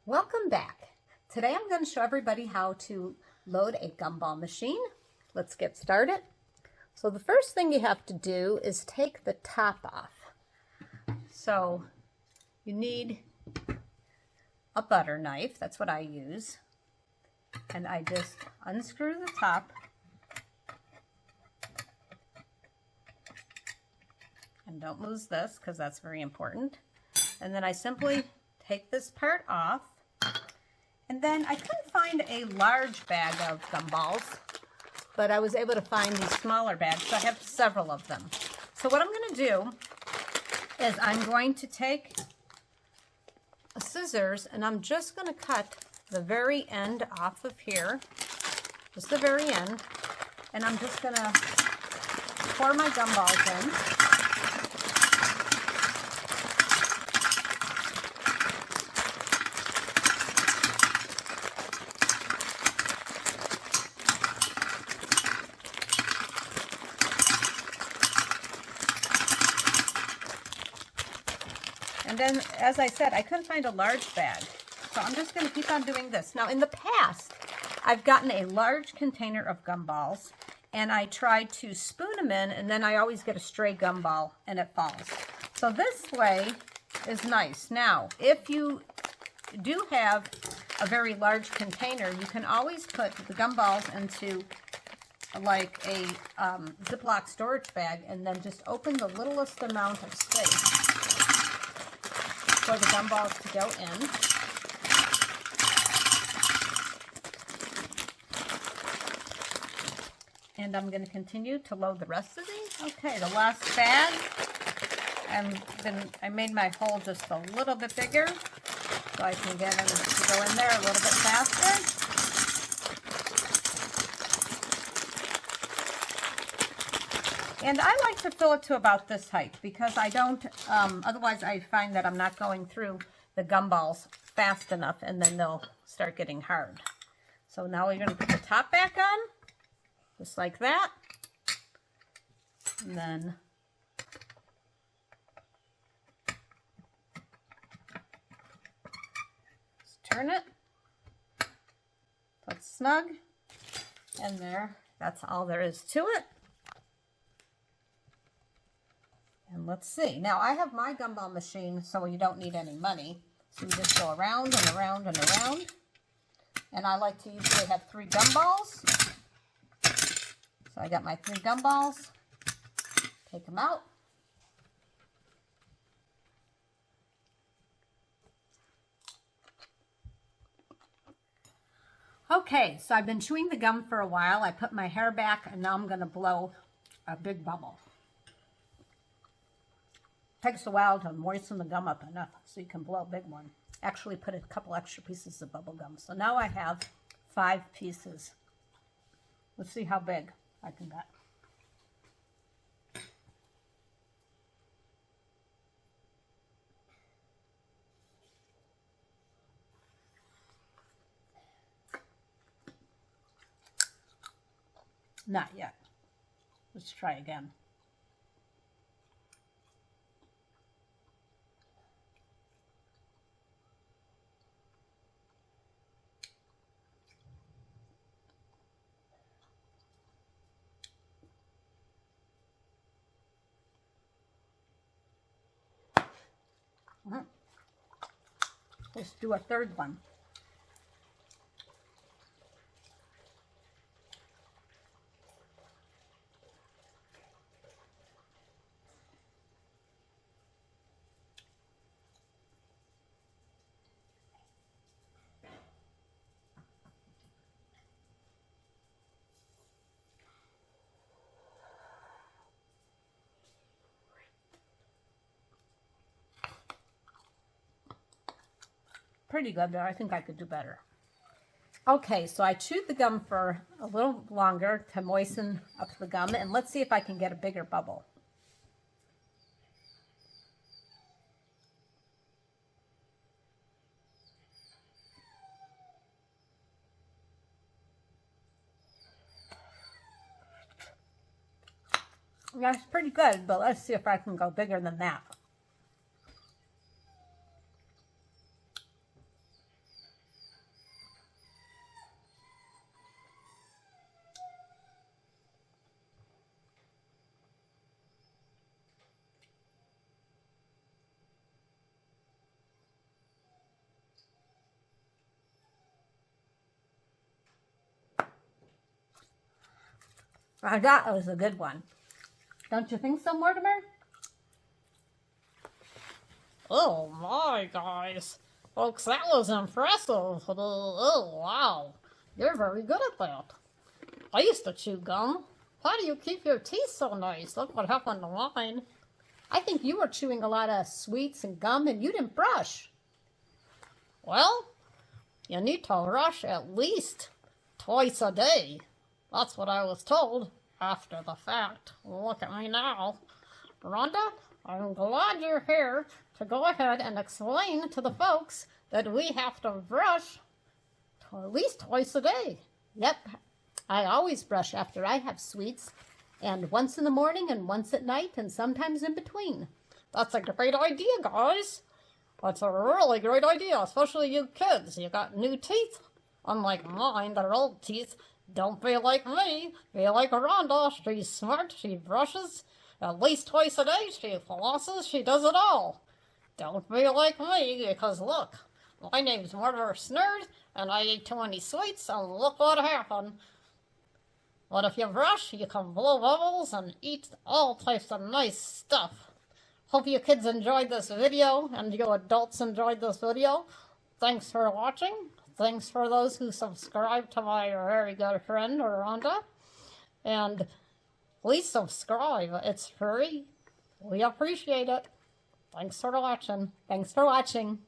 Welcome back. Today I'm going to show everybody how to load a gumball machine. Let's get started. So the first thing you have to do is take the top off. So you need a butter knife, that's what I use, and I just unscrew the top and don't lose this because that's very important. And then I simply take this part off. And then I couldn't find a large bag of gumballs, but I was able to find these smaller bags, so I have several of them. So what I'm going to do is I'm going to take a scissors and I'm just going to cut the very end off of here, just the very end, and I'm just going to pour my gumballs in. And then, as I said, I couldn't find a large bag, so I'm just going to keep on doing this. Now, in the past, I've gotten a large container of gumballs, and I tried to spoon them in, and then I always get a stray gumball, and it falls. So this way is nice. Now, if you do have a very large container, you can always put the gumballs into like a Ziploc storage bag, and then just open the littlest amount of space for the gumballs to go in. And I'm going to continue to load the rest of these. Okay, the last bag, I made my hole just a little bit bigger so I can get them to go in there a little bit faster. And I like to fill it to about this height because I don't, otherwise I find that I'm not going through the gumballs fast enough and then they'll start getting hard. So now we're going to put the top back on, just like that. And then just turn it so it's snug. And there, that's all there is to it. And let's see. Now, I have my gumball machine, so you don't need any money. So you just go around and around and around. And I like to usually have 3 gumballs. So I got my 3 gumballs. Take them out. Okay, so I've been chewing the gum for a while. I put my hair back, and now I'm going to blow a big bubble. Takes a while to moisten the gum up enough so you can blow a big one. Actually put a couple extra pieces of bubble gum. So now I have 5 pieces. Let's see how big I can get. Not yet. Let's try again. Let's do a third one. Pretty good, but I think I could do better. Okay, so I chewed the gum for a little longer to moisten up the gum, and let's see if I can get a bigger bubble. That's pretty good, but let's see if I can go bigger than that. That was a good one. Don't you think so, Mortimer? Oh my, guys. Folks, that was impressive. Oh, wow. You're very good at that. I used to chew gum. How do you keep your teeth so nice? Look what happened to mine. I think you were chewing a lot of sweets and gum and you didn't brush. Well, you need to brush at least twice a day. That's what I was told after the fact. Look at me now. Rhonda, I'm glad you're here to go ahead and explain to the folks that we have to brush at least twice a day. Yep, I always brush after I have sweets, and once in the morning and once at night and sometimes in between. That's a great idea, guys. That's a really great idea, especially you kids. You got new teeth. Unlike mine, they're old teeth. Don't be like me. Be like Rhonda. She's smart. She brushes at least twice a day. She flosses. She does it all. Don't be like me, because look, my name's Mortimer Snerd, and I ate too many sweets, and look what happened. But if you brush, you can blow bubbles and eat all types of nice stuff. Hope you kids enjoyed this video, and you adults enjoyed this video. Thanks for watching. Thanks for those who subscribe to my very good friend, Rhonda. And please subscribe. It's free. We appreciate it. Thanks for watching. Thanks for watching.